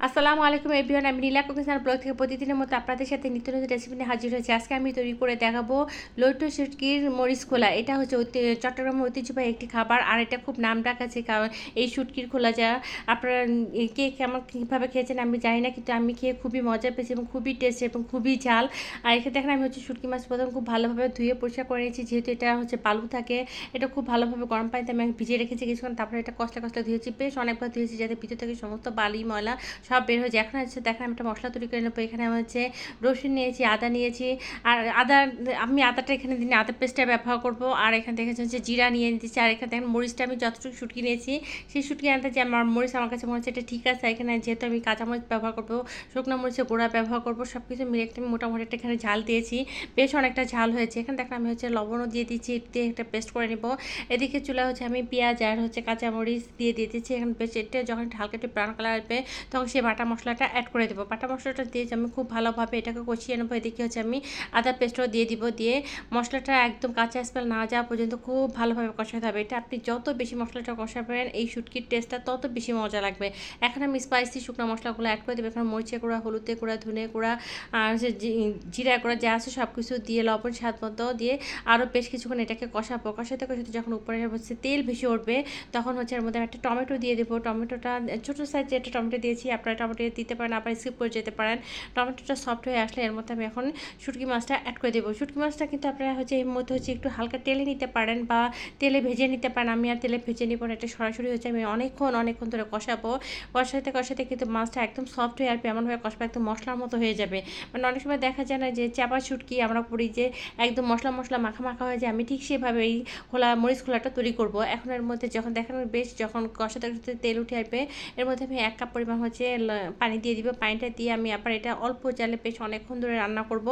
আসসালামু আলাইকুম এভরিওয়ান, আমি নীলা কুকিং ব্লগ থেকে প্রতিদিনের মতো আপনাদের সাথে নিত্য নতুন রেসিপি নিয়ে হাজির হয়েছে। আজকে আমি তৈরি করে দেখাবো লইট্ট শুটকির মরিচ খোলা। এটা হচ্ছে চট্টগ্রামের ঐতিহ্যবাহী একটি খাবার, আর এটা খুব নাম ডাক আছে কারণ এই শুটকির খোলা যা আপনারা কে কেমন কীভাবে খেয়েছেন আমি জানি না, কিন্তু আমি খেয়ে খুবই মজা পেয়েছি এবং খুবই টেস্ট এবং খুবই ঝাল। আর এখানে দেখেন আমি হচ্ছে শুটকি মাছ প্রথম খুব ভালোভাবে ধুয়ে পরিষ্কার করে নিয়েছি, যেহেতু এটা হচ্ছে বালু থাকে। এটা খুব ভালোভাবে গরম পানিতে আমি ভিজিয়ে রেখেছি কিছুক্ষণ, তারপরে এটা কষলে কষলে ধুয়েছি, বেশ অনেকবার ধুয়েছি যাতে ভিতর থেকে সমস্ত বালি ময়লা সব বের হয়ে যায়। এখন হচ্ছে দেখেন আমি একটা মশলা তৈরি করে নেবো। এখানে আমি হচ্ছে রসুন নিয়েছি, আদা নিয়েছি, আর আমি আদাটা এখানে দিনে আদা পেস্টটা ব্যবহার করব। আর এখানে দেখেছি হচ্ছে জিরা নিয়ে নিতেছি। আর এখানে দেখেন মরিচটা আমি যতটুকু শুটকি নিয়েছি সেই শুটকি আনতে যে আমার মরিচ আমার কাছে মনে হচ্ছে এটা ঠিক আছে। এখানে যেহেতু আমি কাঁচামরিচ ব্যবহার করবো, শুকনো মরিচের গুঁড়া ব্যবহার করবো, সব কিছু মিলে একটা আমি মোটামুটি একটা এখানে ঝাল দিয়েছি, বেশ অনেকটা ঝাল হয়েছে। এখানে দেখেন আমি হচ্ছে লবণও দিয়ে দিচ্ছি, দিয়ে একটা পেস্ট করে নেব। এদিকে চুলা হচ্ছে আমি পেঁয়াজ আর হচ্ছে কাঁচামরিচ দিয়ে দিচ্ছি। এখানে বেশ এটা যখন হালকা একটু ব্রাউন কালার আসবে তখন সেই বাটা মশলাটা অ্যাড করে দেবো। বাটা মশলাটা দিয়ে আমি খুব ভালোভাবে এটাকে কষিয়ে নেবো। এদিকে হচ্ছে আমি আদা পেস্টও দিয়ে দিব, দিয়ে মশলাটা একদম কাঁচা স্মেল না যাওয়া পর্যন্ত খুব ভালোভাবে কষাতে হবে। এটা আপনি যত বেশি মশলাটা কষাবেন এই শুটকির টেস্টটা তত বেশি মজা লাগবে। এখন আমি স্পাইসি শুকনো মশলাগুলো অ্যাড করে দেবো। এখন মরিচের গুঁড়া, হলুদের গুঁড়া, ধনে গুঁড়া আর জিরা গুঁড়া যা আছে সব কিছু দিয়ে লবণ স্বাদ মতো দিয়ে আরও বেশ কিছুক্ষণ এটাকে কষাবো। কষাতে কষাতে যখন উপরে হচ্ছে তেল ভেসে উঠবে তখন হচ্ছে এর মধ্যে একটা টমেটো দিয়ে দেবো। টমেটোটা ছোটো সাইজে একটা টমেটো দিয়েছি, আপনারা টমেটো দিতে পারেন, আবার স্কিপ করে যেতে পারেন। টমেটোটা সফট হয়ে আসলে এর মধ্যে আমি এখন শুটকি মাছটা অ্যাড করে দেবো। শুটকি মাছটা কিন্তু আপনারা হচ্ছে এর মধ্যে হচ্ছে একটু হালকা তেলে নিতে পারেন বা তেলে ভেজে নিতে পারেন। আমি আর তেলে ভেজে নিব না, এটা সরাসরি হচ্ছে আমি অনেকক্ষণ ধরে কষাবো। কষাতে কষাতে কিন্তু মাছটা একদম সফট হয়ে আসবে, এমনভাবে কষাবে একদম মশলার মতো হয়ে যাবে। মানে অনেক সময় দেখা যায় না যে চাপা শুটকি আমরা করি যে একদম মশলা মশলা মাখা মাখা হয়ে যায়, আমি ঠিক সেভাবে এই মরিচ খোলাটা তৈরি করব। এখন এর মধ্যে যখন দেখেন বেশ যখন কষাতে কষাতে তেল উঠে আসবে এর মধ্যে আমি 1 কাপ পরিমাণ হচ্ছে পানি দিয়ে দিব। পানিটা দিয়ে আমি আবার এটা অল্প জালে বেশ অনেকক্ষণ ধরে রান্না করব।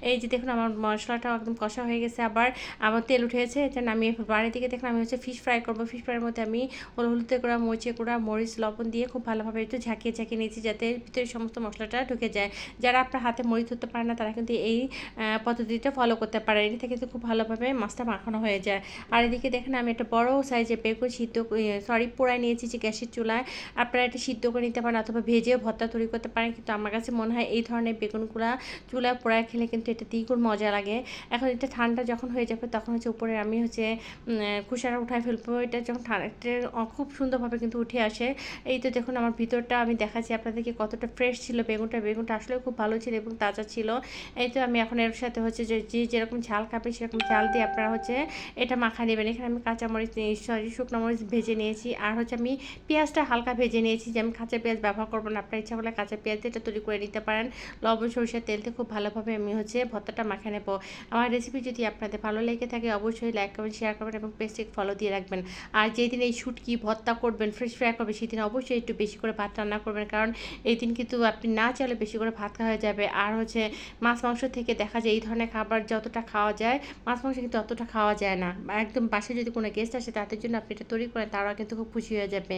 এই যে দেখুন আমার মশলাটাও একদম কষা হয়ে গেছে, আবার আমার তেল উঠে গেছে। এটা নামিয়ে বাড়ির দিকে দেখুন আমি হচ্ছে ফিশ ফ্রাই করব। ফিশ ফ্রাইয়ের মধ্যে আমি হলুদের গুঁড়া, মরিচের গুঁড়া, মরিচ, লবণ দিয়ে খুব ভালোভাবে একটু ঝাঁকিয়ে নিয়েছি যাতে ভিতরে সমস্ত মশলাটা ঢুকে যায়। যারা আপনার হাতে মরিচ ধরতে পারে না তারা কিন্তু এই পদ্ধতিটা ফলো করতে পারে, এটা কিন্তু খুব ভালোভাবে মাছটা মাখানো হয়ে যায়। আর এদিকে দেখেন আমি একটা বড় সাইজের বেগুন পোড়ায় নিয়েছি যে গ্যাসের চুলায়। আপনারা এটা সিদ্ধ করে নিতে পারেন অথবা ভেজেও ভর্তা তৈরি করতে পারেন, কিন্তু আমার কাছে মনে হয় এই ধরনের বেগুনগুলা চুলায় পোড়ায় খেলে কিন্তু এটা দ্বিগুণ মজা লাগে। এখন এটা ঠান্ডা যখন হয়ে যাবে তখন হচ্ছে উপরে আমি হচ্ছে খোসাটা উঠায় ফেলবো। এটা যখন ঠান্ডা খুব সুন্দরভাবে কিন্তু উঠে আসে। এই তো দেখুন আমার ভিতরটা আমি দেখাচ্ছি আপনাদেরকে কতটা ফ্রেশ ছিল বেগুনটা আসলে খুব ভালো ছিল এবং তাজা ছিল। এই তো আমি এখন এর সাথে হচ্ছে যে যেরকম ঝাল খাবে সেরকম ঝাল দিয়ে আপনারা হচ্ছে এটা মাখা নেবেন। এখানে আমি কাঁচামরিচ শুকনো মরিচ ভেজে নিয়েছি, আর হচ্ছে আমি পেঁয়াজটা হালকা ভেজে নিয়েছি, যে আমি কাঁচা পেঁয়াজ ব্যবহার করবো না, আপনার ইচ্ছা করলে কাঁচা পেঁয়াজ দিয়ে এটা তৈরি করে নিতে পারেন। লবণ সরিষার তেল দিয়ে খুব ভালোভাবে আমি হচ্ছে ভর্তাটা মাখা নেব। আমার রেসিপি যদি আপনাদের ভালো লেগে থাকে অবশ্যই লাইক করবেন, শেয়ার করবেন এবং পেজটি ফলো দিয়ে রাখবেন। আর যেদিন এই শুটকি ভর্তা করবেন, ফ্রেশ ফ্রাই করবেন, সেদিন অবশ্যই একটু বেশি করে ভাত রান্না করবেন, কারণ এই দিন কিন্তু আপনি না চাইলে বেশি করে ভাত খাওয়া যাবে। আর হচ্ছে মাছ মাংস থেকে দেখা যায় এই ধরনের খাবার যতটা খাওয়া যায় মাছ মাংস কিন্তু অতটা খাওয়া যায় না। একদম বাসায় যদি কোনো গেস্ট আসে তাদের জন্য আপনি এটা তৈরি করেন তারাও কিন্তু খুব খুশি হয়ে যাবে।